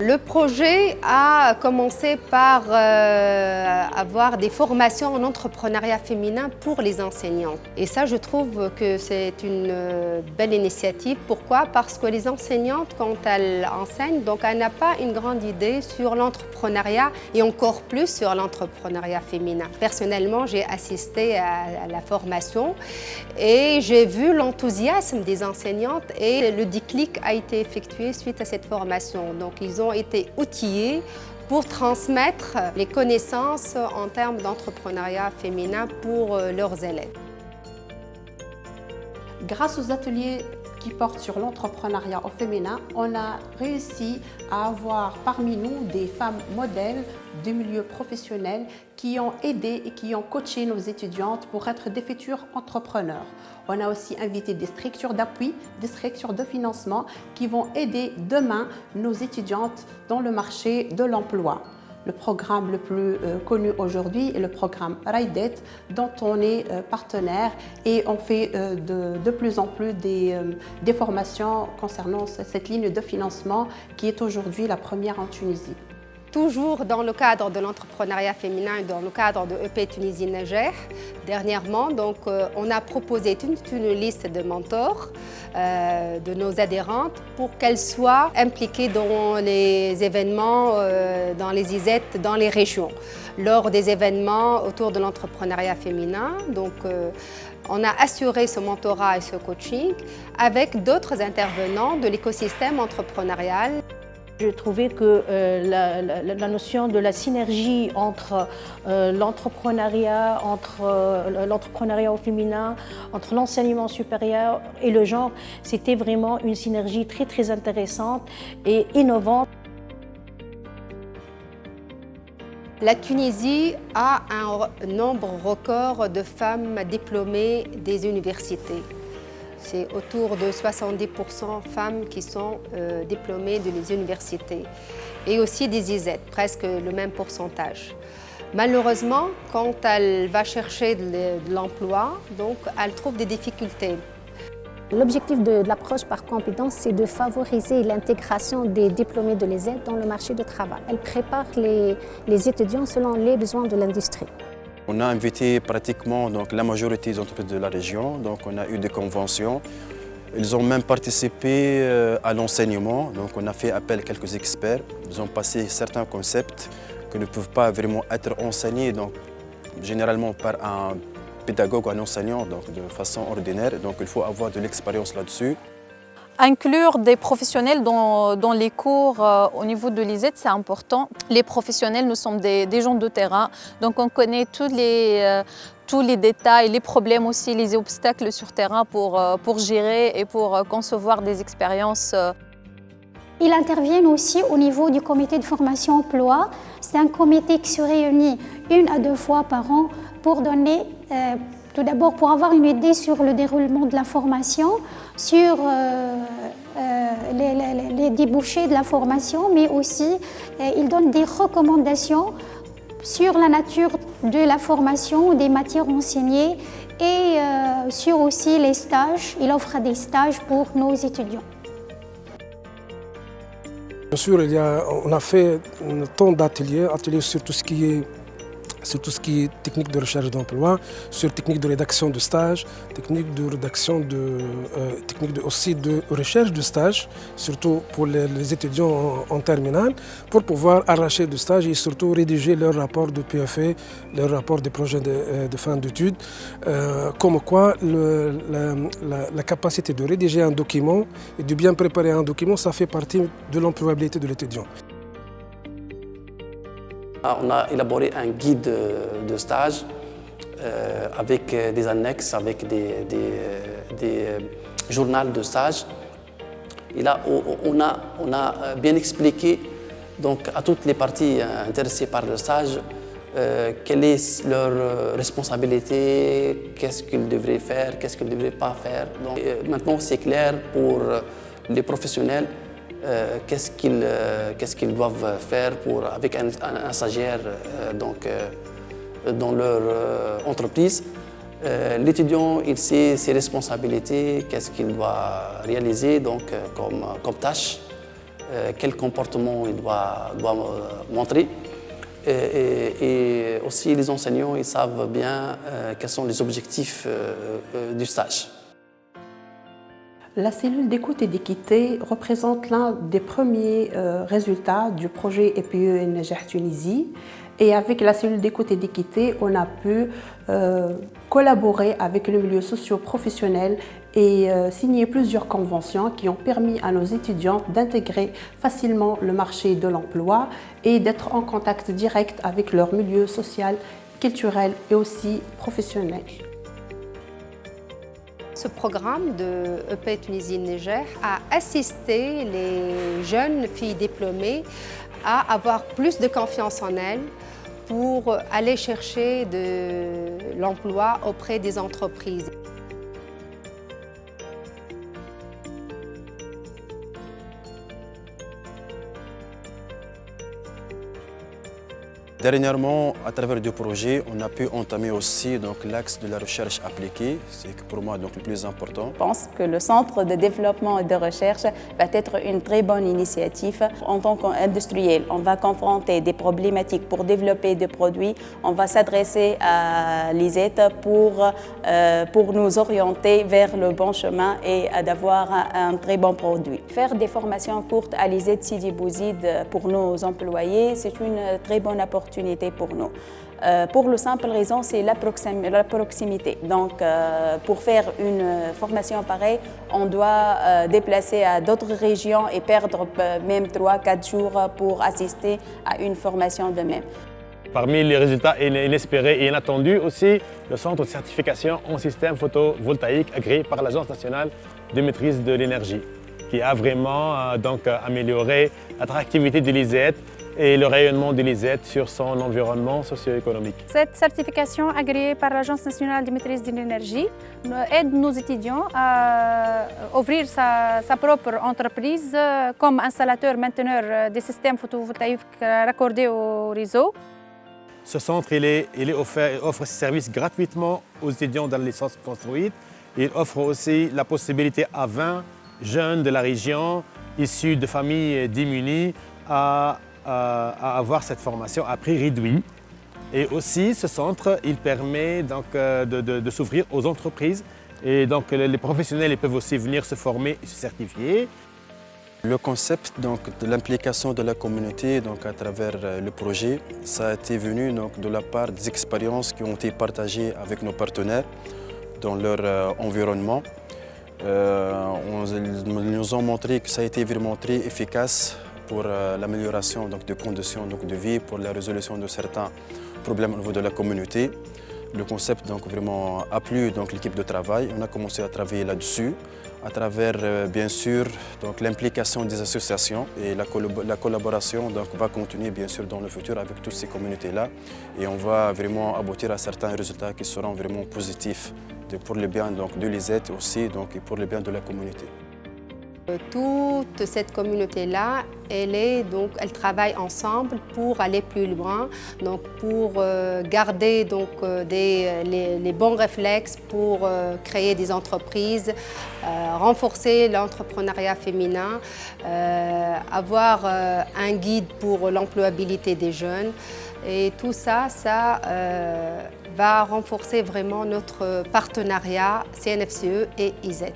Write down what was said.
Le projet a commencé par avoir des formations en entrepreneuriat féminin pour les enseignants. Et ça, je trouve que c'est une belle initiative. Pourquoi? Parce que les enseignantes, quand elles enseignent, donc elles n'ont pas une grande idée sur l'entrepreneuriat et encore plus sur l'entrepreneuriat féminin. Personnellement, j'ai assisté à la formation et j'ai vu l'enthousiasme des enseignantes et le déclic a été effectué suite à cette formation. Donc, ils ont été outillés pour transmettre les connaissances en termes d'entrepreneuriat féminin pour leurs élèves. Grâce aux ateliers qui portent sur l'entrepreneuriat au féminin, on a réussi à avoir parmi nous des femmes modèles du milieu professionnel qui ont aidé et qui ont coaché nos étudiantes pour être des futurs entrepreneurs. On a aussi invité des structures d'appui, des structures de financement qui vont aider demain nos étudiantes dans le marché de l'emploi. Le programme le plus connu aujourd'hui est le programme RIDET, dont on est partenaire et on fait de plus en plus des formations concernant cette ligne de financement qui est aujourd'hui la première en Tunisie. Toujours dans le cadre de l'entrepreneuriat féminin et dans le cadre de EP Tunisie Niger, dernièrement, donc, on a proposé toute une liste de mentors de nos adhérentes pour qu'elles soient impliquées dans les événements, dans les ISET, dans les régions, lors des événements autour de l'entrepreneuriat féminin. Donc, on a assuré ce mentorat et ce coaching avec d'autres intervenants de l'écosystème entrepreneurial. Je trouvais que la notion de la synergie entre l'entrepreneuriat, au féminin, entre l'enseignement supérieur et le genre, c'était vraiment une synergie très intéressante et innovante. La Tunisie a un nombre record de femmes diplômées des universités. C'est autour de 70% femmes qui sont diplômées des universités et aussi des ISET, presque le même pourcentage. Malheureusement, quand elle va chercher de l'emploi, donc elle trouve des difficultés. L'objectif de l'approche par compétence, c'est de favoriser l'intégration des diplômés de l'ISET dans le marché du travail. Elle prépare les étudiants selon les besoins de l'industrie. On a invité pratiquement la majorité des entreprises de la région, donc on a eu des conventions. Ils ont même participé à l'enseignement, donc on a fait appel à quelques experts. Ils ont passé certains concepts qui ne peuvent pas vraiment être enseignés, donc, généralement par un pédagogue ou un enseignant donc, de façon ordinaire, donc il faut avoir de l'expérience là-dessus. Inclure des professionnels dans les cours au niveau de l'ISET, c'est important. Les professionnels, nous sommes des gens de terrain, donc on connaît tous les détails, les problèmes aussi, les obstacles sur terrain pour gérer et pour concevoir des expériences. Ils interviennent aussi au niveau du comité de formation emploi. C'est un comité qui se réunit 1 à 2 fois par an pour donner tout d'abord, pour avoir une idée sur le déroulement de la formation, sur les débouchés de la formation, mais aussi il donne des recommandations sur la nature de la formation, des matières enseignées et sur aussi les stages. Il offre des stages pour nos étudiants. Bien sûr, on a fait tant d'ateliers sur tout ce qui est technique de recherche d'emploi, sur technique de rédaction de stage, technique aussi de recherche de stage, surtout pour les étudiants en terminale, pour pouvoir arracher de stage et surtout rédiger leur rapport de PFE, leur rapport de projet de fin d'études. Comme quoi, la capacité de rédiger un document et de bien préparer un document, ça fait partie de l'employabilité de l'étudiant. On a élaboré un guide de stage avec des annexes, avec des journaux de stage. Et là, on a bien expliqué donc, à toutes les parties intéressées par le stage quelle est leur responsabilité, qu'est-ce qu'ils devraient faire, qu'est-ce qu'ils ne devraient pas faire. Donc, maintenant, c'est clair pour les professionnels. Qu'est-ce qu'ils doivent faire avec un stagiaire dans leur entreprise. L'étudiant, il sait ses responsabilités, qu'est-ce qu'il doit réaliser donc, comme tâche. quel comportement il doit montrer. Et aussi les enseignants, ils savent bien quels sont les objectifs du stage. La cellule d'écoute et d'équité représente l'un des premiers résultats du projet EPE Najah Tunisie. Et avec la cellule d'écoute et d'équité, on a pu collaborer avec le milieu socio-professionnel et signer plusieurs conventions qui ont permis à nos étudiants d'intégrer facilement le marché de l'emploi et d'être en contact direct avec leur milieu social, culturel et aussi professionnel. Ce programme de EP Tunisie Niger a assisté les jeunes filles diplômées à avoir plus de confiance en elles pour aller chercher de l'emploi auprès des entreprises. Dernièrement, à travers deux projets, on a pu entamer aussi l'axe de la recherche appliquée, c'est pour moi le plus important. Je pense que le Centre de développement et de recherche va être une très bonne initiative. En tant qu'industriel, on va confronter des problématiques pour développer des produits. On va s'adresser à l'ISET pour nous orienter vers le bon chemin et d'avoir un très bon produit. Faire des formations courtes à l'ISET Sidi Bouzid pour nos employés, c'est une très bonne opportunité pour nous. Pour la simple raison, c'est la proximité. Donc, pour faire une formation pareille, on doit déplacer à d'autres régions et perdre même 3-4 jours pour assister à une formation de même. Parmi les résultats inespérés et inattendus aussi, le centre de certification en système photovoltaïque agréé par l'Agence nationale de maîtrise de l'énergie, qui a vraiment amélioré l'attractivité de l'ISET et le rayonnement de l'ISET sur son environnement socio-économique. Cette certification agréée par l'Agence nationale de maîtrise de l'énergie aide nos étudiants à ouvrir sa propre entreprise comme installateur-mainteneur des systèmes photovoltaïques raccordés au réseau. Ce centre offre ses services gratuitement aux étudiants dans les licence construite. Il offre aussi la possibilité à 20 jeunes de la région issus de familles démunies à avoir cette formation à prix réduit. Et aussi, ce centre, il permet de s'ouvrir aux entreprises. Et donc, les professionnels ils peuvent aussi venir se former et se certifier. Le concept de l'implication de la communauté à travers le projet, ça a été venu de la part des expériences qui ont été partagées avec nos partenaires dans leur environnement. Ils nous ont montré que ça a été vraiment très efficace pour l'amélioration des conditions de vie, pour la résolution de certains problèmes au niveau de la communauté. Le concept vraiment a plu l'équipe de travail. On a commencé à travailler là-dessus, à travers bien sûr l'implication des associations et la collaboration va continuer bien sûr dans le futur avec toutes ces communautés-là. Et on va vraiment aboutir à certains résultats qui seront vraiment positifs pour le bien de l'ISET aussi et pour le bien de la communauté. Toute cette communauté-là, elle travaille ensemble pour aller plus loin, pour garder les bons réflexes pour créer des entreprises, renforcer l'entrepreneuriat féminin, avoir un guide pour l'employabilité des jeunes. Et tout ça, va renforcer vraiment notre partenariat CNFCE et ISET.